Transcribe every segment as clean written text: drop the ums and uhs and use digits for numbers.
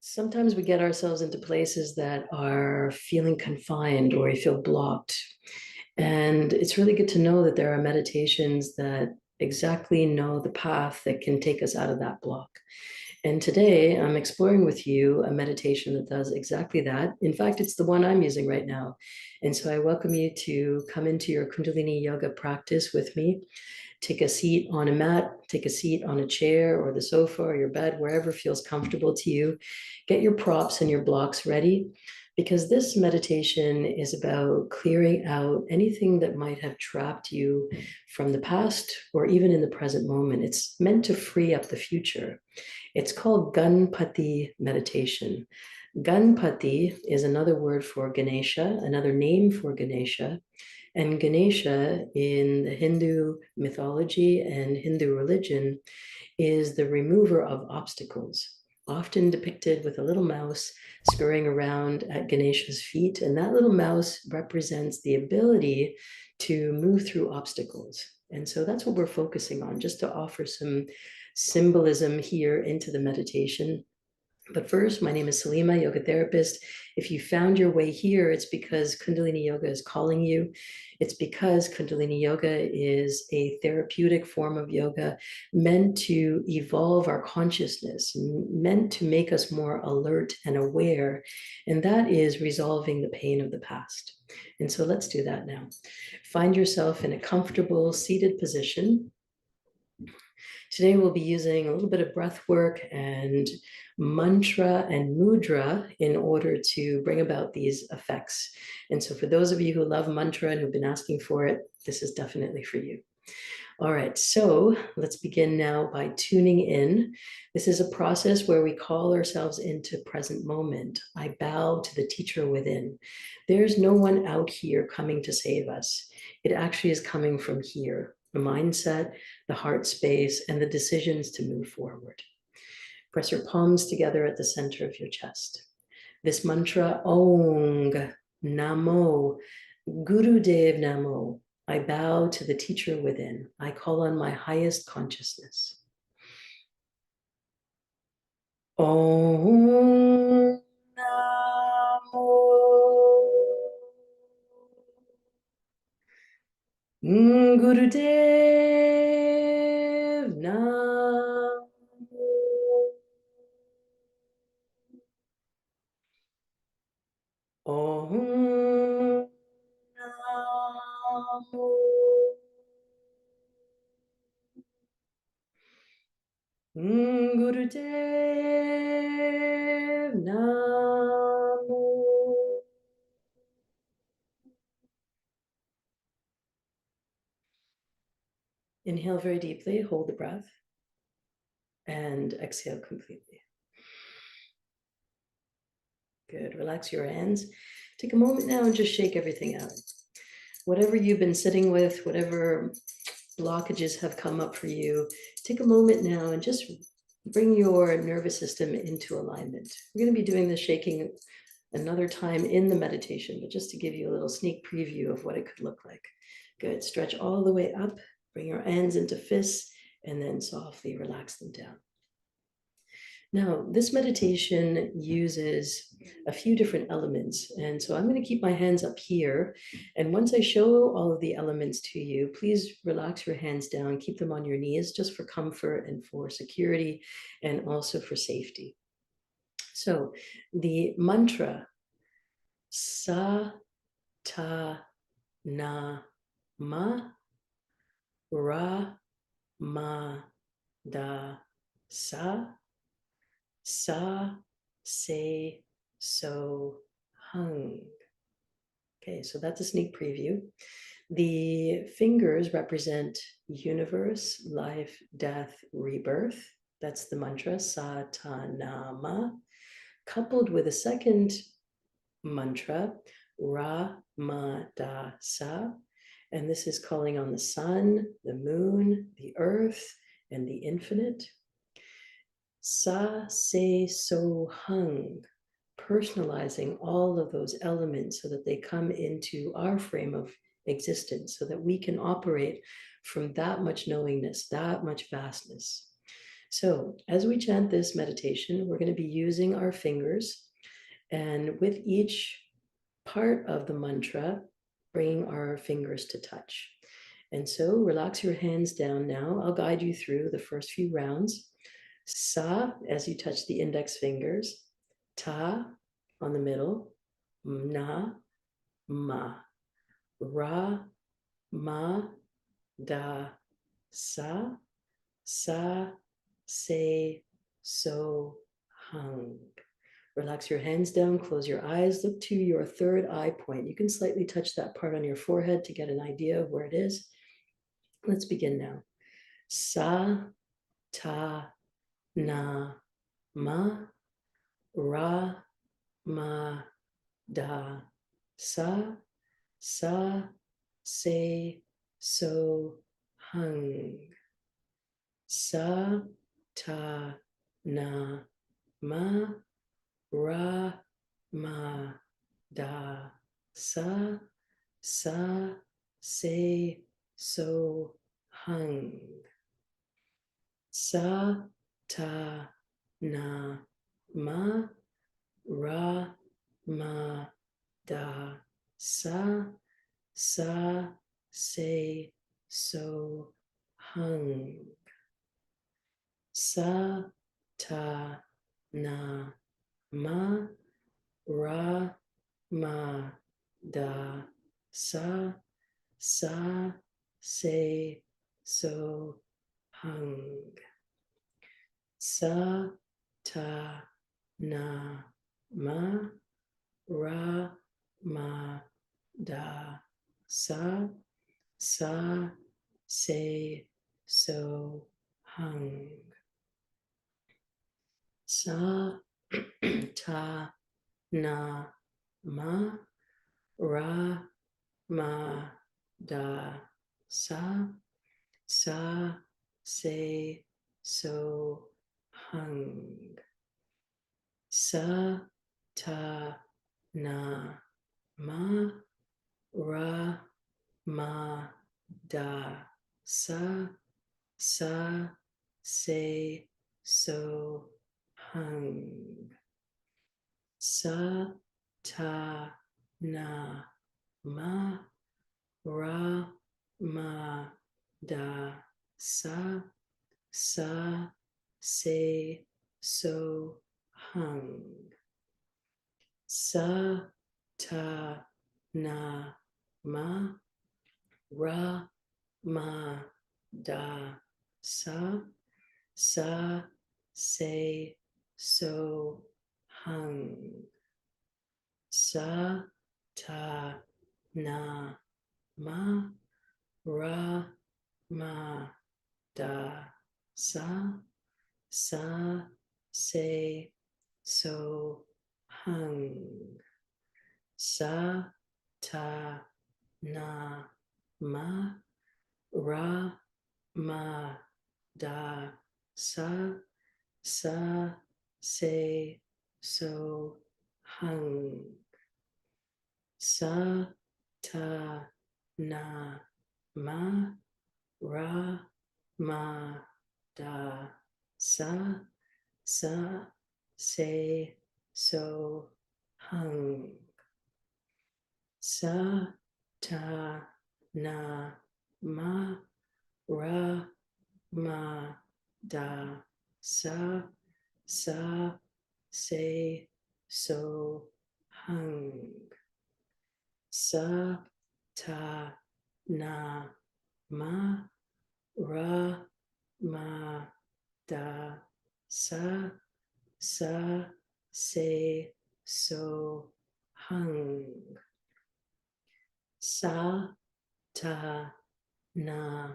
Sometimes we get ourselves into places that are feeling confined or we feel blocked. And it's really good to know that there are meditations that exactly know the path that can take us out of that block. And today I'm exploring with you a meditation that does exactly that. In fact, it's the one I'm using right now. And so I welcome you to come into your Kundalini Yoga practice with me. Take a seat on a mat, take a seat on a chair or the sofa or your bed, wherever feels comfortable to you. Get your props and your blocks ready because this meditation is about clearing out anything that might have trapped you from the past or even in the present moment. It's meant to free up the future. It's called Gpati meditation. Gpati is another word for Ganesha, another name for Ganesha. And Ganesha in the Hindu mythology and Hindu religion is the remover of obstacles, often depicted with a little mouse scurrying around at Ganesha's feet. And that little mouse represents the ability to move through obstacles. And so that's what we're focusing on, just to offer some symbolism here into the meditation. But first, my name is Salimah, yoga therapist. If you found your way here, it's because Kundalini Yoga is calling you. It's because Kundalini Yoga is a therapeutic form of yoga meant to evolve our consciousness, meant to make us more alert and aware. And that is resolving the pain of the past. And so let's do that now. Find yourself in a comfortable seated position. Today we'll be using a little bit of breath work and mantra and mudra in order to bring about these effects. And so for those of you who love mantra and who've been asking for it, this is definitely for you. All right, so let's begin now by tuning in. This is a process where we call ourselves into present moment. I bow to the teacher within. There's no one out here coming to save us. It actually is coming from here, the mindset, the heart space, and the decisions to move forward. Press your palms together at the center of your chest. This mantra, Ong, Namo, Gurudev Namo. I bow to the teacher within. I call on my highest consciousness. Om Namo Gurudev Namo. Om Namo Gurudev Namo. Inhale very deeply, hold the breath, and exhale completely. Good. Relax your hands. Take a moment now and just shake everything out. Whatever you've been sitting with, whatever blockages have come up for you, take a moment now and just bring your nervous system into alignment. We're going to be doing the shaking another time in the meditation, but just to give you a little sneak preview of what it could look like. Good. Stretch all the way up, bring your hands into fists, and then softly relax them down. Now, this meditation uses a few different elements. And so I'm going to keep my hands up here. And once I show all of the elements to you, please relax your hands down, keep them on your knees just for comfort and for security and also for safety. So the mantra, Sa Ta Na Ma Ra Ma Da Sa Sa Se So Hung. Okay, so that's a sneak preview. The fingers represent universe, life, death, rebirth. That's the mantra, Satanama, coupled with a second mantra, Ra Ma Da Sa. And this is calling on the sun, the moon, the earth, and the infinite. Sa Se So Hung, personalizing all of those elements so that they come into our frame of existence so that we can operate from that much knowingness, that much vastness. So as we chant this meditation, we're going to be using our fingers, and with each part of the mantra, bringing our fingers to touch. And so relax your hands down now. I'll guide you through the first few rounds. Sa, as you touch the index fingers. Ta, on the middle. Na, ma. Ra, ma, da, sa. Sa, se, so, hung. Relax your hands down, close your eyes, look to your third eye point. You can slightly touch that part on your forehead to get an idea of where it is. Let's begin now. Sa, ta, na, ma, ra, ma, da, sa, sa, se, so, hung. Sa, ta, na, ma, ra, ma, da, sa, sa, se, so, hung. Sa, ta, na, ma, ra, ma, da, sa, sa, se, so, hung. Sa, ta, na, ma, ra, ma, da, sa, sa, se, so, hung. Sa, ta, na, ma, ra, ma, da, sa, sa, se, so, hung. Sa, ta, na, ma, ra, ma, da, sa, sa, se, so, hung. Sa, ta, na, ma, ra, ma, da, sa, sa, se, so, hung. Sa, ta, na, ma, ra, ma, da, sa, sa, se, so, hung. Sa, ta, na, ma, ra, ma, da, sa, sa, se, so, hung. Sa, ta, na, ma, ra, ma, da, sa, sa, se, so, hung. Sa, ta, na, ma, ra, ma, da, sa, sa, se, so, hung. Sa, ta, na, ma, ra, ma, da, sa, sa, se, so, hung. Sa, ta, na, ma, ra, ma, da, sa, sa, se, so, hung. Sa, ta, na, ma, ra, ma, da, sa, sa, se, so, hung. Sa, ta, na,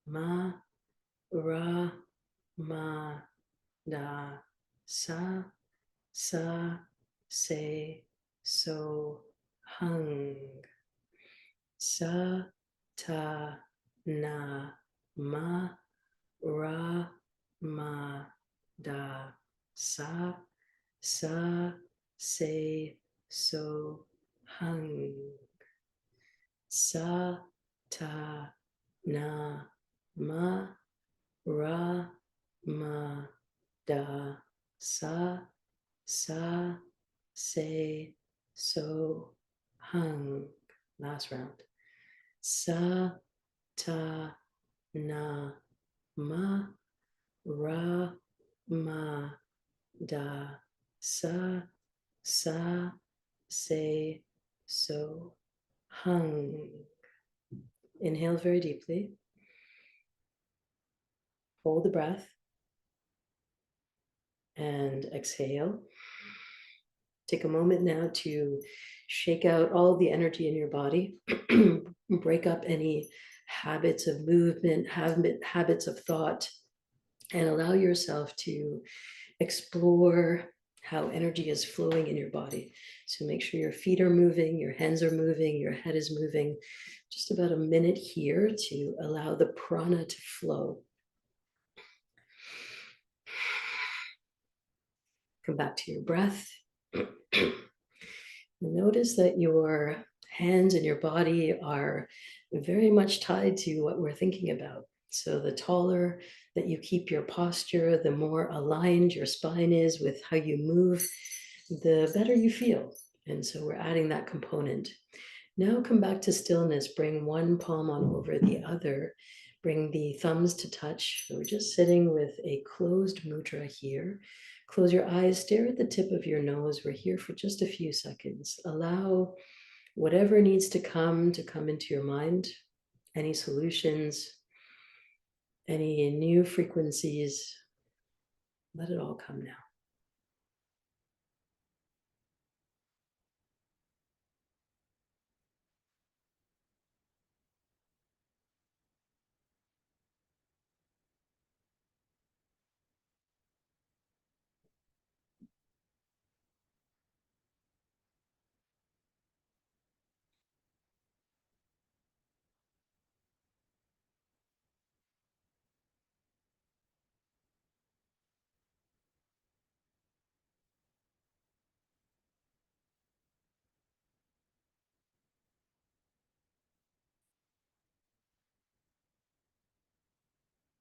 ma, ra, ma, da, sa, sa, se, so, hung. Sa, ta, na, ma, ra, ma, da, sa, sa, se, so, hung. Sa, ta, na, ma, ra, ma, da, sa, sa, say, so, hung. Last round. Sa, ta, na, ma, ra, ma, da, sa, say, so, hung. Inhale very deeply. Hold the breath. And exhale. Take a moment now to shake out all the energy in your body. Break up any habits of movement, habits of thought, and allow yourself to explore how energy is flowing in your body. So make sure your feet are moving, your hands are moving, your head is moving. Just about a minute here to allow the prana to flow. Come back to your breath. Notice that your hands and your body are very much tied to what we're thinking about. So the taller that you keep your posture, the more aligned your spine is with how you move, the better you feel. And so we're adding that component. Now come back to stillness. Bring one palm on over the other. Bring the thumbs to touch. So we're just sitting with a closed mudra here. Close your eyes, stare at the tip of your nose. We're here for just a few seconds. Allow whatever needs to come into your mind, any solutions, any new frequencies. Let it all come now.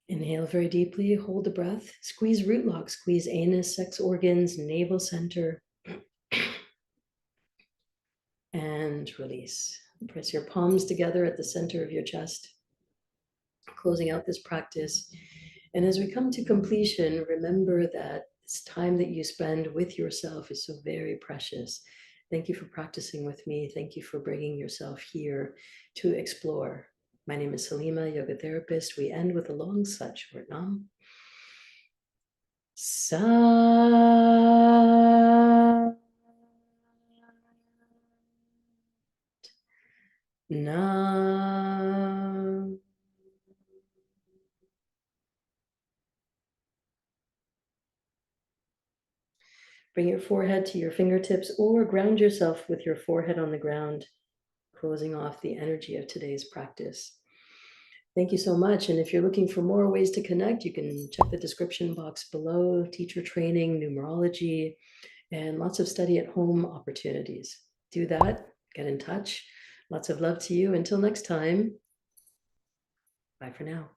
Inhale very deeply, hold the breath, squeeze root lock, squeeze anus, sex organs, navel center, and release. Press your palms together at the center of your chest, closing out this practice. And as we come to completion, remember that this time that you spend with yourself is so very precious. Thank you for practicing with me. Thank you for bringing yourself here to explore. My name is Salimah, yoga therapist. We end with a long sat short nam. Sa nam. Bring your forehead to your fingertips or ground yourself with your forehead on the ground, closing off the energy of today's practice. Thank you so much. And if you're looking for more ways to connect, you can check the description box below, teacher training, numerology, and lots of study at home opportunities. Do that, get in touch. Lots of love to you. Until next time, bye for now.